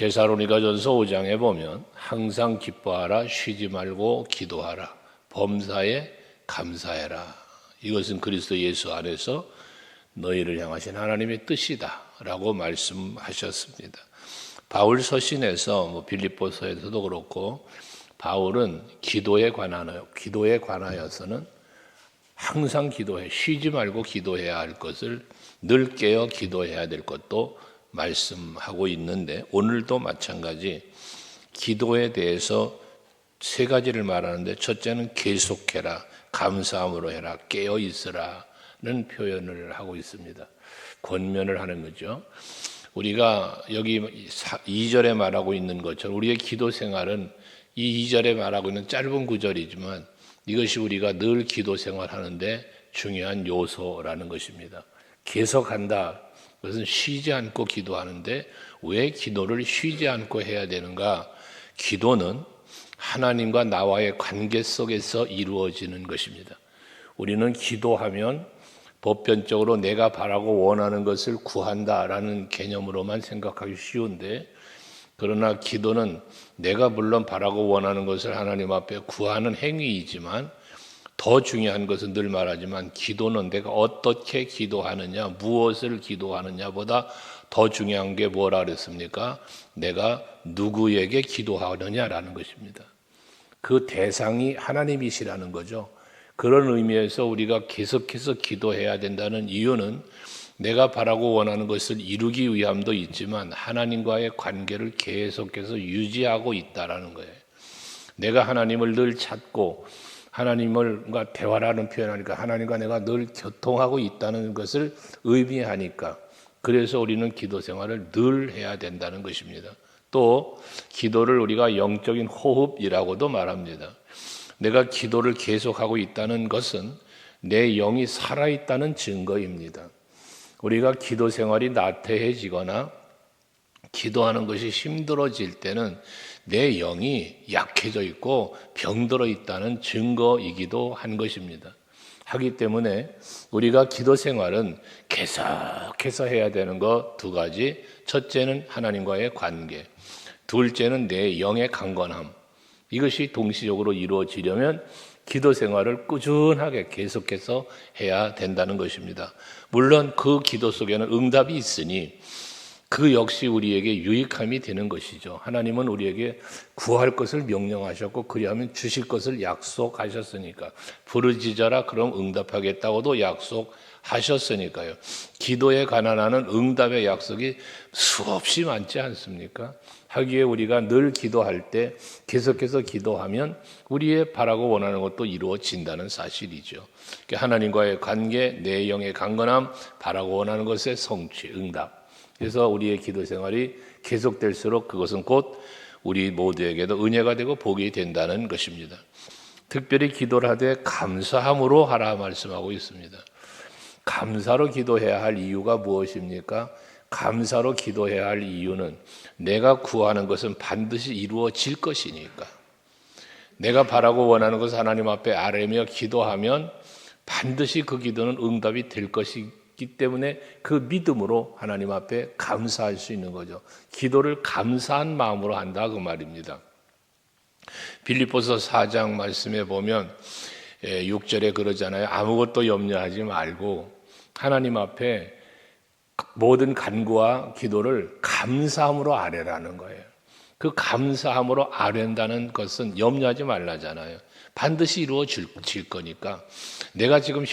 데살로니가전서 5장에 보면 항상 기뻐하라, 쉬지 말고 기도하라, 범사에 감사해라. 이것은 그리스도 예수 안에서 너희를 향하신 하나님의 뜻이다 라고 말씀하셨습니다. 바울 서신에서 빌립보서에서도 그렇고 바울은 기도에 관하여서는 항상 기도해, 쉬지 말고 기도해야 할 것을 늘 깨어 기도해야 될 것도 말씀하고 있는데, 오늘도 마찬가지 기도에 대해서 세 가지를 말하는데, 첫째는 계속해라, 감사함으로 해라, 깨어 있으라는 표현을 하고 있습니다. 권면을 하는 거죠. 우리가 여기 2절에 말하고 있는 것처럼 우리의 기도 생활은 이 2절에 말하고 있는 짧은 구절이지만 이것이 우리가 늘 기도 생활하는데 중요한 요소라는 것입니다. 계속한다. 그것은 쉬지 않고 기도하는데 왜 기도를 쉬지 않고 해야 되는가? 기도는 하나님과 나와의 관계 속에서 이루어지는 것입니다. 우리는 기도하면 보편적으로 내가 바라고 원하는 것을 구한다라는 개념으로만 생각하기 쉬운데, 그러나 기도는 내가 물론 바라고 원하는 것을 하나님 앞에 구하는 행위이지만 더 중요한 것은 늘 말하지만 기도는 내가 어떻게 기도하느냐, 무엇을 기도하느냐보다 더 중요한 게 뭐라 그랬습니까? 내가 누구에게 기도하느냐라는 것입니다. 그 대상이 하나님이시라는 거죠. 그런 의미에서 우리가 계속해서 기도해야 된다는 이유는 내가 바라고 원하는 것을 이루기 위함도 있지만 하나님과의 관계를 계속해서 유지하고 있다라는 거예요. 내가 하나님을 늘 찾고 하나님과 대화라는 표현하니까 하나님과 내가 늘 교통하고 있다는 것을 의미하니까, 그래서 우리는 기도 생활을 늘 해야 된다는 것입니다. 또 기도를 우리가 영적인 호흡이라고도 말합니다. 내가 기도를 계속하고 있다는 것은 내 영이 살아있다는 증거입니다. 우리가 기도 생활이 나태해지거나 기도하는 것이 힘들어질 때는 내 영이 약해져 있고 병들어 있다는 증거이기도 한 것입니다. 하기 때문에 우리가 기도 생활은 계속해서 해야 되는 것 두 가지. 첫째는 하나님과의 관계, 둘째는 내 영의 강건함. 이것이 동시적으로 이루어지려면 기도 생활을 꾸준하게 계속해서 해야 된다는 것입니다. 물론 그 기도 속에는 응답이 있으니 그 역시 우리에게 유익함이 되는 것이죠. 하나님은 우리에게 구할 것을 명령하셨고 그리하면 주실 것을 약속하셨으니까, 부르짖어라 그럼 응답하겠다고도 약속하셨으니까요. 기도에 관한 하는 응답의 약속이 수없이 많지 않습니까? 하기에 우리가 늘 기도할 때 계속해서 기도하면 우리의 바라고 원하는 것도 이루어진다는 사실이죠. 하나님과의 관계, 내 영의 강건함, 바라고 원하는 것의 성취, 응답. 그래서 우리의 기도 생활이 계속될수록 그것은 곧 우리 모두에게도 은혜가 되고 복이 된다는 것입니다. 특별히 기도를 하되 감사함으로 하라 말씀하고 있습니다. 감사로 기도해야 할 이유가 무엇입니까? 감사로 기도해야 할 이유는 내가 구하는 것은 반드시 이루어질 것이니까. 내가 바라고 원하는 것을 하나님 앞에 아뢰며 기도하면 반드시 그 기도는 응답이 될 것이기 때문에 그 믿음으로 하나님 앞에 감사할 수 있는 거죠. 기도를 감사한 마음으로 한다 그 말입니다. 빌립보서 4장 말씀에 보면 6절에 그러잖아요. 아무것도 염려하지 말고 하나님 앞에 모든 간구와 기도를 감사함으로 아뢰라는 거예요. 그 감사함으로 아뢰는다는 것은 염려하지 말라잖아요. 반드시 이루어질 거니까. 내가 지금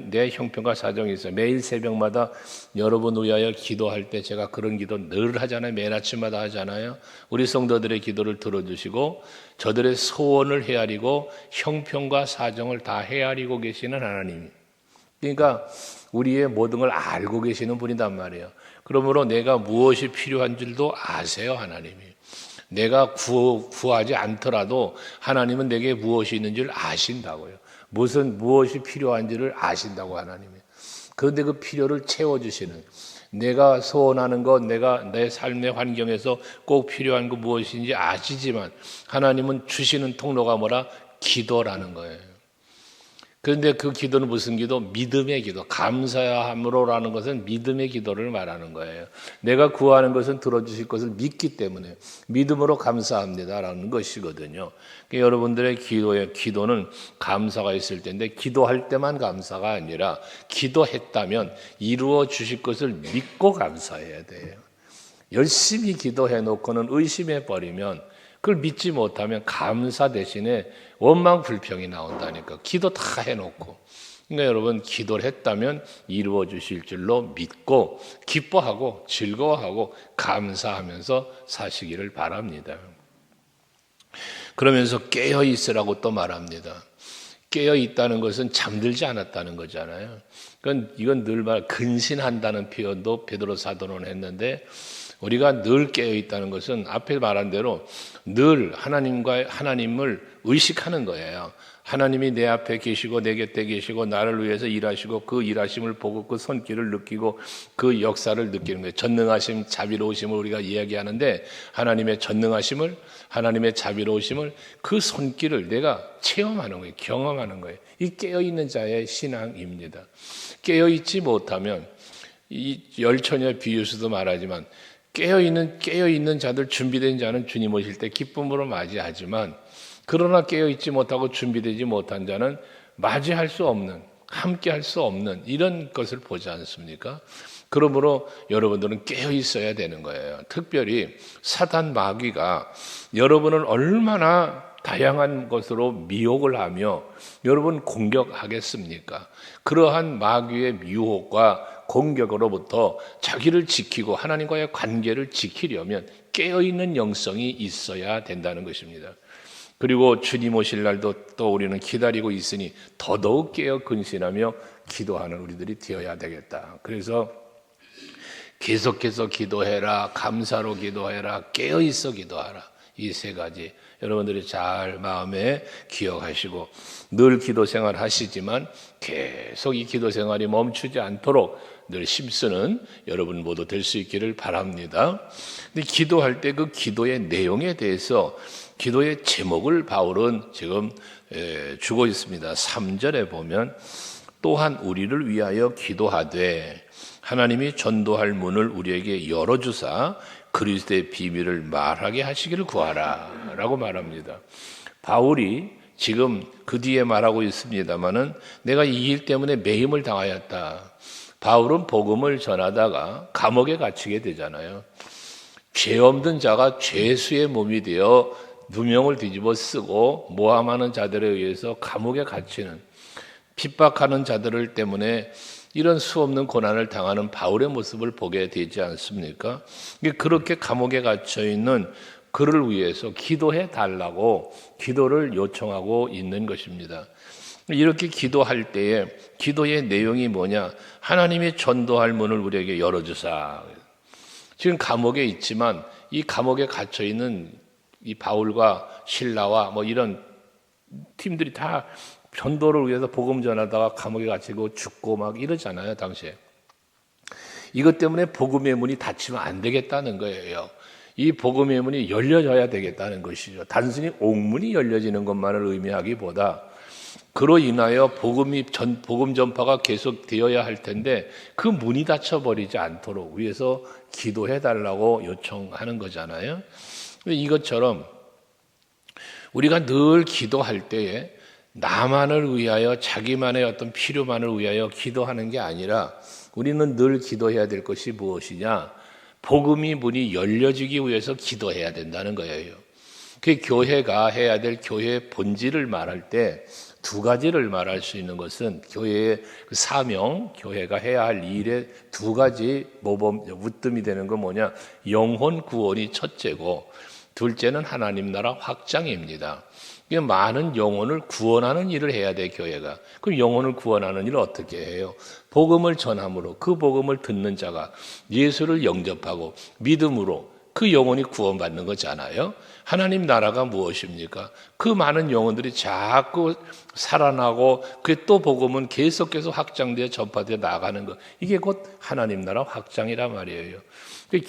내 형편과 사정이 있어요. 매일 새벽마다 여러분 위하여 기도할 때 제가 그런 기도 늘 하잖아요. 매일 아침마다 하잖아요. 우리 성도들의 기도를 들어주시고 저들의 소원을 헤아리고 형편과 사정을 다 헤아리고 계시는 하나님. 그러니까 우리의 모든 걸 알고 계시는 분이단 말이에요. 그러므로 내가 무엇이 필요한 줄도 아세요, 하나님이. 내가 구하지 않더라도 하나님은 내게 무엇이 있는 줄 아신다고요. 무엇이 필요한지를 아신다고 하나님이. 그런데 그 필요를 채워주시는, 내가 소원하는 것, 내가 내 삶의 환경에서 꼭 필요한 거 무엇인지 아시지만 하나님은 주시는 통로가 뭐라? 기도라는 거예요. 그런데 그 기도는 무슨 기도? 믿음의 기도. 감사함으로라는 것은 믿음의 기도를 말하는 거예요. 내가 구하는 것은 들어주실 것을 믿기 때문에 믿음으로 감사합니다라는 것이거든요. 그러니까 여러분들의 기도는 감사가 있을 텐데 기도할 때만 감사가 아니라 기도했다면 이루어 주실 것을 믿고 감사해야 돼요. 열심히 기도해 놓고는 의심해 버리면 그걸 믿지 못하면 감사 대신에 원망 불평이 나온다니까. 기도 다 해놓고. 그러니까 여러분 기도를 했다면 이루어 주실 줄로 믿고 기뻐하고 즐거워하고 감사하면서 사시기를 바랍니다. 그러면서 깨어 있으라고 또 말합니다. 깨어 있다는 것은 잠들지 않았다는 거잖아요. 이건 늘 근신한다는 표현도 베드로 사도는 했는데 우리가 늘 깨어 있다는 것은 앞에 말한 대로 늘 하나님을 의식하는 거예요. 하나님이 내 앞에 계시고 내 곁에 계시고 나를 위해서 일하시고 그 일하심을 보고 그 손길을 느끼고 그 역사를 느끼는 거예요. 전능하심, 자비로우심을 우리가 이야기하는데 하나님의 전능하심을, 하나님의 자비로우심을 그 손길을 내가 체험하는 거예요. 경험하는 거예요. 이 깨어있는 자의 신앙입니다. 깨어있지 못하면 이 열처녀 비유에서도 말하지만 깨어있는 자들, 준비된 자는 주님 오실 때 기쁨으로 맞이하지만 그러나 깨어있지 못하고 준비되지 못한 자는 맞이할 수 없는, 함께할 수 없는 이런 것을 보지 않습니까? 그러므로 여러분들은 깨어있어야 되는 거예요. 특별히 사단 마귀가 여러분을 얼마나 다양한 것으로 미혹을 하며 여러분 공격하겠습니까? 그러한 마귀의 유혹과 공격으로부터 자기를 지키고 하나님과의 관계를 지키려면 깨어있는 영성이 있어야 된다는 것입니다. 그리고 주님 오실 날도 또 우리는 기다리고 있으니 더더욱 깨어 근신하며 기도하는 우리들이 되어야 되겠다. 그래서 계속해서 기도해라, 감사로 기도해라, 깨어있어 기도하라. 이 세 가지 여러분들이 잘 마음에 기억하시고 늘 기도 생활 하시지만 계속 이 기도 생활이 멈추지 않도록 늘 힘쓰는 여러분 모두 될 수 있기를 바랍니다. 근데 기도할 때 그 기도의 내용에 대해서 기도의 제목을 바울은 지금 주고 있습니다. 3절에 보면 또한 우리를 위하여 기도하되 하나님이 전도할 문을 우리에게 열어주사 그리스도의 비밀을 말하게 하시기를 구하라 라고 말합니다. 바울이 지금 그 뒤에 말하고 있습니다마는 내가 이 일 때문에 매임을 당하였다. 바울은 복음을 전하다가 감옥에 갇히게 되잖아요. 죄 없는 자가 죄수의 몸이 되어 누명을 뒤집어 쓰고 모함하는 자들에 의해서 감옥에 갇히는, 핍박하는 자들을 때문에 이런 수없는 고난을 당하는 바울의 모습을 보게 되지 않습니까? 그렇게 감옥에 갇혀 있는 그를 위해서 기도해 달라고 기도를 요청하고 있는 것입니다. 이렇게 기도할 때에 기도의 내용이 뭐냐? 하나님이 전도할 문을 우리에게 열어주사. 지금 감옥에 있지만 이 감옥에 갇혀 있는 이 바울과 실라와 뭐 이런 팀들이 다 전도를 위해서 복음 전하다가 감옥에 갇히고 죽고 막 이러잖아요, 당시에. 이것 때문에 복음의 문이 닫히면 안 되겠다는 거예요. 이 복음의 문이 열려져야 되겠다는 것이죠. 단순히 옥문이 열려지는 것만을 의미하기보다 그로 인하여 복음 전파가 계속 되어야 할 텐데 그 문이 닫혀버리지 않도록 위해서 기도해 달라고 요청하는 거잖아요. 이것처럼 우리가 늘 기도할 때에 나만을 위하여 자기만의 어떤 필요만을 위하여 기도하는 게 아니라 우리는 늘 기도해야 될 것이 무엇이냐? 복음의 문이 열려지기 위해서 기도해야 된다는 거예요. 그 교회가 해야 될 교회의 본질을 말할 때 두 가지를 말할 수 있는 것은 교회의 사명, 교회가 해야 할 일의 두 가지 무뜸이 되는 건 뭐냐? 영혼 구원이 첫째고 둘째는 하나님 나라 확장입니다. 많은 영혼을 구원하는 일을 해야 돼, 교회가. 그럼 영혼을 구원하는 일을 어떻게 해요? 복음을 전함으로 그 복음을 듣는 자가 예수를 영접하고 믿음으로 그 영혼이 구원받는 거잖아요. 하나님 나라가 무엇입니까? 그 많은 영혼들이 자꾸 살아나고 그게 또 복음은 계속해서 확장되어 전파되어 나가는 것. 이게 곧 하나님 나라 확장이란 말이에요.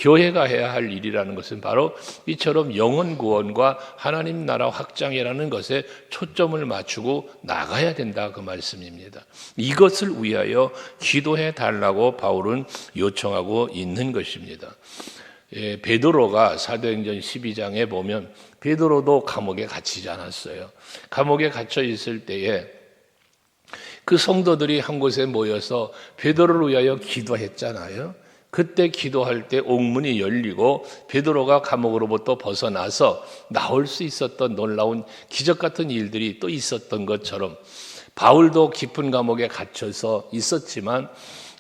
교회가 해야 할 일이라는 것은 바로 이처럼 영혼 구원과 하나님 나라 확장이라는 것에 초점을 맞추고 나가야 된다 그 말씀입니다. 이것을 위하여 기도해 달라고 바울은 요청하고 있는 것입니다. 베드로가 사도행전 12장에 보면 베드로도 감옥에 갇히지 않았어요. 감옥에 갇혀 있을 때에 그 성도들이 한 곳에 모여서 베드로를 위하여 기도했잖아요. 그때 기도할 때 옥문이 열리고 베드로가 감옥으로부터 벗어나서 나올 수 있었던 놀라운 기적 같은 일들이 또 있었던 것처럼 바울도 깊은 감옥에 갇혀서 있었지만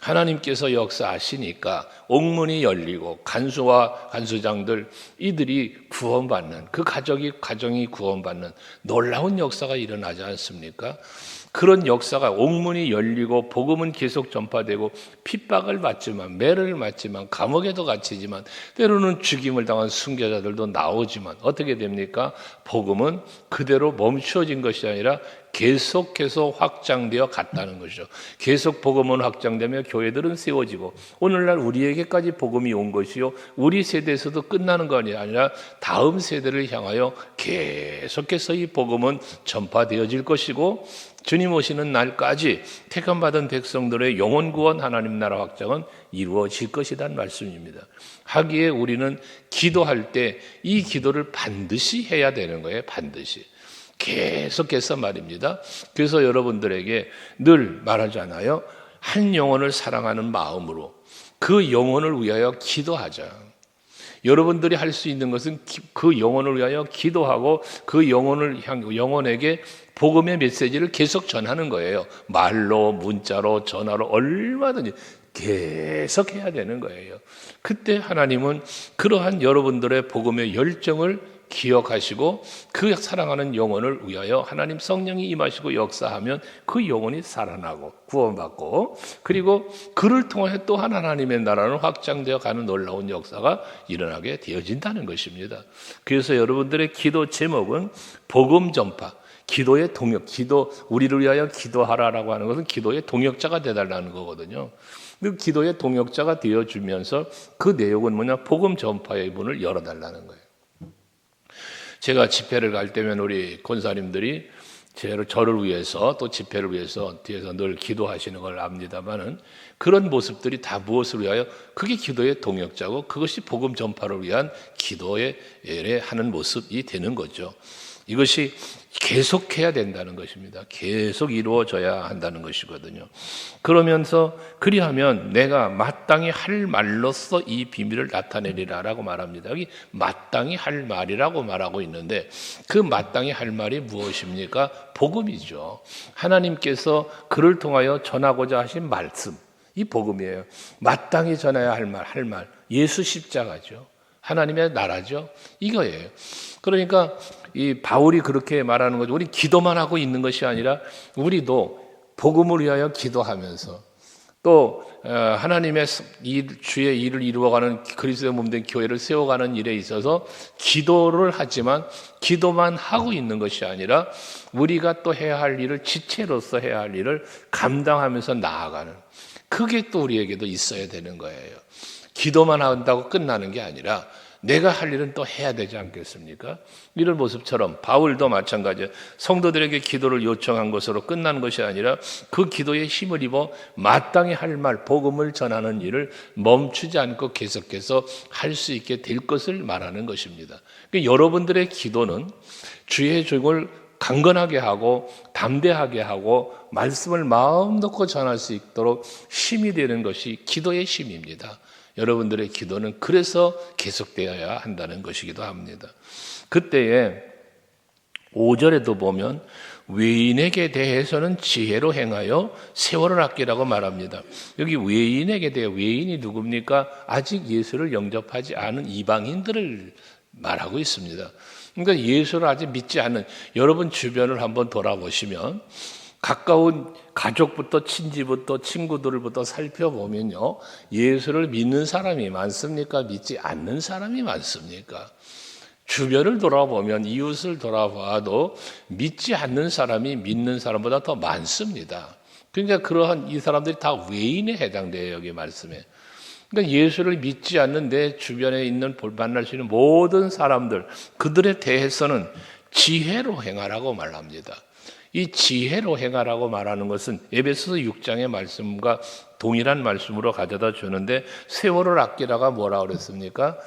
하나님께서 역사하시니까 옥문이 열리고 간수와 간수장들 이들이 구원받는 그 가정이 구원받는 놀라운 역사가 일어나지 않습니까? 그런 역사가 옥문이 열리고 복음은 계속 전파되고 핍박을 받지만 매를 맞지만 감옥에도 갇히지만 때로는 죽임을 당한 순교자들도 나오지만 어떻게 됩니까? 복음은 그대로 멈춰진 것이 아니라 계속해서 확장되어 갔다는 것이죠. 계속 복음은 확장되며 교회들은 세워지고 오늘날 우리에게까지 복음이 온 것이요 우리 세대에서도 끝나는 것이 아니라 다음 세대를 향하여 계속해서 이 복음은 전파되어질 것이고 주님 오시는 날까지 택함받은 백성들의 영혼 구원 하나님 나라 확장은 이루어질 것이란 말씀입니다. 하기에 우리는 기도할 때 이 기도를 반드시 해야 되는 거예요. 반드시. 계속해서 말입니다. 그래서 여러분들에게 늘 말하잖아요. 한 영혼을 사랑하는 마음으로 그 영혼을 위하여 기도하자. 여러분들이 할 수 있는 것은 그 영혼을 위하여 기도하고 그 영혼에게 복음의 메시지를 계속 전하는 거예요. 말로, 문자로, 전화로 얼마든지 계속 해야 되는 거예요. 그때 하나님은 그러한 여러분들의 복음의 열정을 기억하시고 그 사랑하는 영혼을 위하여 하나님 성령이 임하시고 역사하면 그 영혼이 살아나고 구원받고 그리고 그를 통해 또한 하나님의 나라는 확장되어 가는 놀라운 역사가 일어나게 되어진다는 것입니다. 그래서 여러분들의 기도 제목은 복음 전파, 기도의 동역, 우리를 위하여 기도하라라고 하는 것은 기도의 동역자가 되달라는 거거든요. 그 기도의 동역자가 되어주면서 그 내용은 뭐냐? 복음 전파의 문을 열어달라는 거예요. 제가 집회를 갈 때면 우리 권사님들이 저를 위해서 또 집회를 위해서 뒤에서 늘 기도하시는 걸 압니다만은 그런 모습들이 다 무엇을 위하여? 그게 기도의 동역자고 그것이 복음 전파를 위한 기도에 하는 모습이 되는 거죠. 이것이 계속해야 된다는 것입니다. 계속 이루어져야 한다는 것이거든요. 그러면서 그리하면 내가 마땅히 할 말로써 이 비밀을 나타내리라라고 말합니다. 여기 마땅히 할 말이라고 말하고 있는데 그 마땅히 할 말이 무엇입니까? 복음이죠. 하나님께서 그를 통하여 전하고자 하신 말씀, 이 복음이에요. 마땅히 전해야 할 말, 예수 십자가죠. 하나님의 나라죠. 이거예요. 그러니까 이 바울이 그렇게 말하는 거죠. 우리 기도만 하고 있는 것이 아니라 우리도 복음을 위하여 기도하면서 또 하나님의 주의 일을 이루어가는 그리스도의 몸된 교회를 세워가는 일에 있어서 기도를 하지만 기도만 하고 있는 것이 아니라 우리가 또 해야 할 일을 지체로서 해야 할 일을 감당하면서 나아가는 그게 또 우리에게도 있어야 되는 거예요. 기도만 한다고 끝나는 게 아니라 내가 할 일은 또 해야 되지 않겠습니까? 이런 모습처럼 바울도 마찬가지예요. 성도들에게 기도를 요청한 것으로 끝나는 것이 아니라 그 기도에 힘을 입어 마땅히 할 말, 복음을 전하는 일을 멈추지 않고 계속해서 할 수 있게 될 것을 말하는 것입니다. 그러니까 여러분들의 기도는 주의 종을 강건하게 하고 담대하게 하고 말씀을 마음 놓고 전할 수 있도록 힘이 되는 것이 기도의 힘입니다. 여러분들의 기도는 그래서 계속되어야 한다는 것이기도 합니다. 그때에 5절에도 보면 외인에게 대해서는 지혜로 행하여 세월을 아끼라고 말합니다. 여기 외인에게 대해 외인이 누굽니까? 아직 예수를 영접하지 않은 이방인들을 말하고 있습니다. 그러니까 예수를 아직 믿지 않는 여러분 주변을 한번 돌아보시면 가까운 가족부터 친지부터 친구들부터 살펴보면요, 예수를 믿는 사람이 많습니까? 믿지 않는 사람이 많습니까? 주변을 돌아보면, 이웃을 돌아봐도 믿지 않는 사람이 믿는 사람보다 더 많습니다. 그러니까 그러한 이 사람들이 다 외인에 해당돼요, 여기 말씀에. 그러니까 예수를 믿지 않는 내 주변에 있는 만날 수 있는 모든 사람들, 그들에 대해서는 지혜로 행하라고 말합니다. 이 지혜로 행하라고 말하는 것은 에베소서 6장의 말씀과 동일한 말씀으로 가져다 주는데, 세월을 아끼라가 뭐라고 그랬습니까?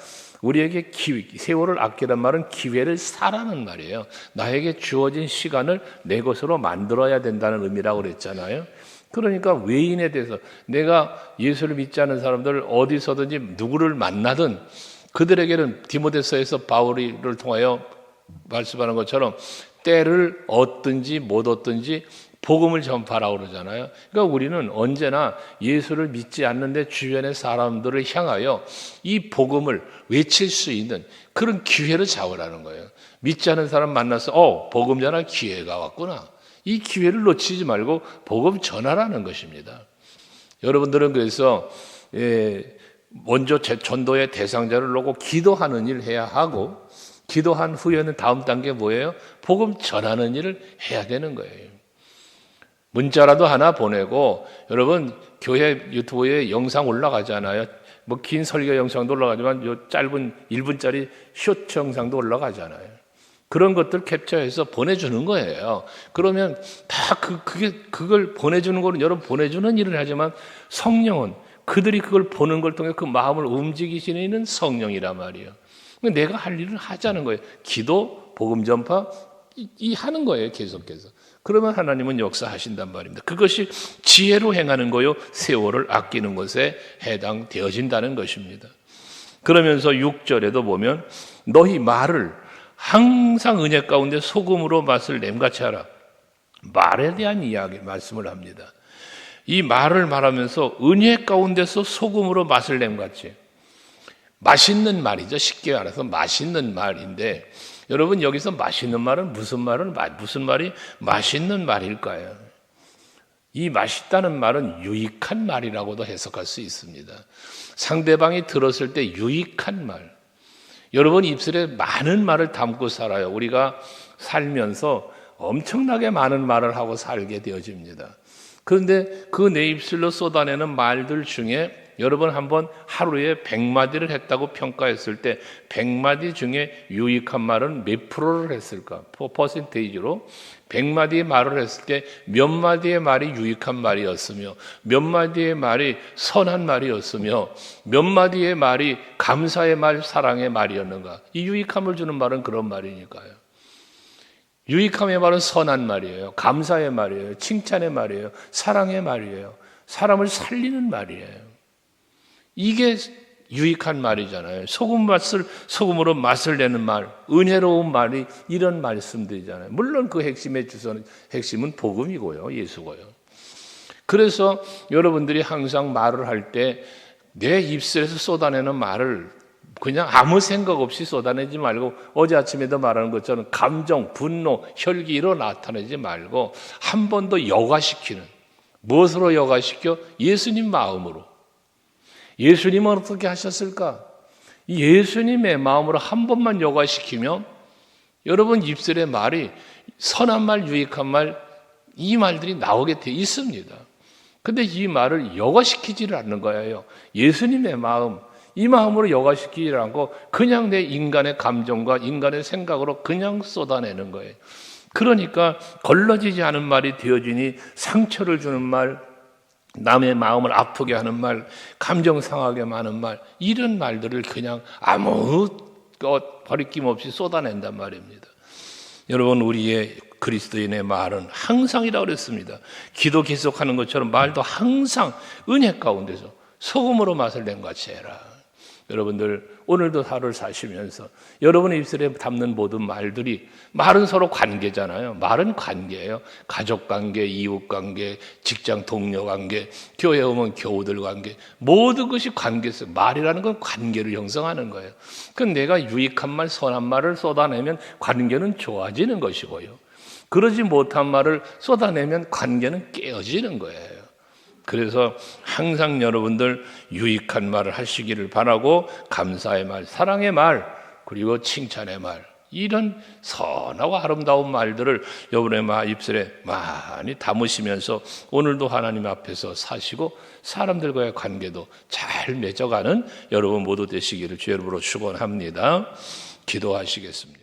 우리에게 세월을 아끼란 말은 기회를 사라는 말이에요. 나에게 주어진 시간을 내 것으로 만들어야 된다는 의미라고 그랬잖아요. 그러니까 외인에 대해서, 내가 예수를 믿지 않는 사람들 어디서든지 누구를 만나든 그들에게는 디모데서에서 바울을 통하여 말씀하는 것처럼 때를 얻든지 못 얻든지 복음을 전파라고 그러잖아요. 그러니까 우리는 언제나 예수를 믿지 않는데 주변의 사람들을 향하여 이 복음을 외칠 수 있는 그런 기회를 잡으라는 거예요. 믿지 않는 사람 만나서 복음 전할 기회가 왔구나. 이 기회를 놓치지 말고 복음 전하라는 것입니다. 여러분들은 그래서 먼저 전도의 대상자를 놓고 기도하는 일을 해야 하고, 기도한 후에는 다음 단계 뭐예요? 복음 전하는 일을 해야 되는 거예요. 문자라도 하나 보내고, 여러분 교회 유튜브에 영상 올라가잖아요. 뭐 긴 설교 영상도 올라가지만 요 짧은 1분짜리 쇼트 영상도 올라가잖아요. 그런 것들 캡처해서 보내주는 거예요. 그러면 다 그걸 보내주는 거는 여러분 보내주는 일을 하지만, 성령은 그들이 그걸 보는 걸 통해 그 마음을 움직이시는 성령이란 말이에요. 내가 할 일을 하자는 거예요. 기도, 복음 전파 하는 거예요, 계속해서. 그러면 하나님은 역사하신단 말입니다. 그것이 지혜로 행하는 거요, 세월을 아끼는 것에 해당되어진다는 것입니다. 그러면서 6절에도 보면 너희 말을 항상 은혜 가운데 소금으로 맛을 냄같이 하라. 말에 대한 이야기, 말씀을 합니다. 이 말을 말하면서 은혜 가운데서 소금으로 맛을 냄같이, 맛있는 말이죠. 쉽게 말해서 맛있는 말인데, 여러분 여기서 맛있는 말은 무슨 말이 맛있는 말일까요? 이 맛있다는 말은 유익한 말이라고도 해석할 수 있습니다. 상대방이 들었을 때 유익한 말. 여러분 입술에 많은 말을 담고 살아요. 우리가 살면서 엄청나게 많은 말을 하고 살게 되어집니다. 그런데 그 내 입술로 쏟아내는 말들 중에 여러분 한번 하루에 100마디를 했다고 평가했을 때 100마디 중에 유익한 말은 몇 프로를 했을까? 퍼센테이지로 100마디의 말을 했을 때 몇 마디의 말이 유익한 말이었으며, 몇 마디의 말이 선한 말이었으며, 몇 마디의 말이 감사의 말, 사랑의 말이었는가? 이 유익함을 주는 말은 그런 말이니까요. 유익함의 말은 선한 말이에요. 감사의 말이에요. 칭찬의 말이에요. 사랑의 말이에요. 사람을 살리는 말이에요. 이게 유익한 말이잖아요. 소금으로 맛을 내는 말, 은혜로운 말이 이런 말씀들이잖아요. 물론 그 핵심은 복음이고요, 예수고요. 그래서 여러분들이 항상 말을 할 때 내 입술에서 쏟아내는 말을 그냥 아무 생각 없이 쏟아내지 말고, 어제 아침에도 말하는 것처럼 감정, 분노, 혈기로 나타내지 말고 한 번 더 여과시키는, 무엇으로 여과시켜? 예수님 마음으로. 예수님은 어떻게 하셨을까? 예수님의 마음으로 한 번만 여과시키면 여러분 입술의 말이 선한 말, 유익한 말, 이 말들이 나오게 돼 있습니다. 근데 이 말을 여과시키지를 않는 거예요. 예수님의 마음, 이 마음으로 여과시키지 않고 그냥 내 인간의 감정과 인간의 생각으로 그냥 쏟아내는 거예요. 그러니까 걸러지지 않은 말이 되어지니 상처를 주는 말, 남의 마음을 아프게 하는 말, 감정 상하게 하는 말, 이런 말들을 그냥 아무 버리낌 없이 쏟아낸단 말입니다. 여러분, 우리의 그리스도인의 말은 항상이라고 그랬습니다. 기도 계속하는 것처럼 말도 항상 은혜 가운데서 소금으로 맛을 낸 같이 해라. 여러분들 오늘도 하루를 사시면서 여러분의 입술에 담는 모든 말은 서로 관계잖아요. 말은 관계예요. 가족 관계, 이웃 관계, 직장 동료 관계, 교회 오면 교우들 관계, 모든 것이 관계에서, 말이라는 건 관계를 형성하는 거예요. 그럼 내가 유익한 말, 선한 말을 쏟아내면 관계는 좋아지는 것이고요. 그러지 못한 말을 쏟아내면 관계는 깨어지는 거예요. 그래서 항상 여러분들 유익한 말을 하시기를 바라고, 감사의 말, 사랑의 말, 그리고 칭찬의 말, 이런 선하고 아름다운 말들을 여러분의 입술에 많이 담으시면서 오늘도 하나님 앞에서 사시고 사람들과의 관계도 잘 맺어가는 여러분 모두 되시기를 주의 이름으로 축원합니다. 기도하시겠습니다.